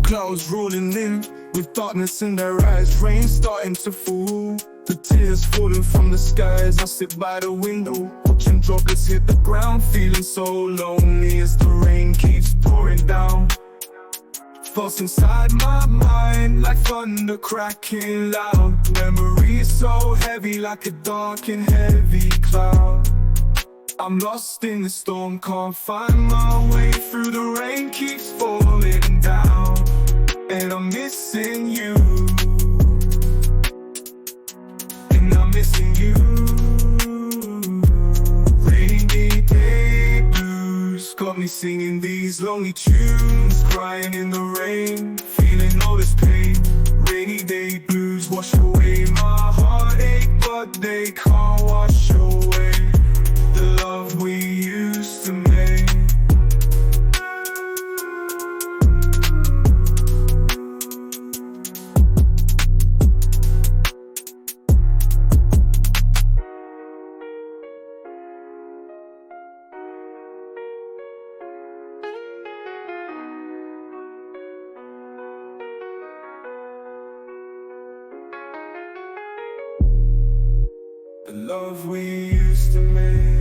Clouds rolling in with darkness in their eyes, rain starting to fall. The tears falling from the skies. I sit by the window, watching droplets hit the ground, feeling so lonely as the rain keeps pouring down. Thoughts inside my mind like thunder cracking loud. Memories so heavy like a dark and heavy cloud. I'm lost in the storm, can't find my way through. The rain keeps falling down, and I'm missing you. And I'm missing you. Rainy day blues got me singing these lonely tunes, crying in the rain, feeling all this pain. Rainy day blues wash away my heartache, but they can't wash away the love we used to make. The love we used to make.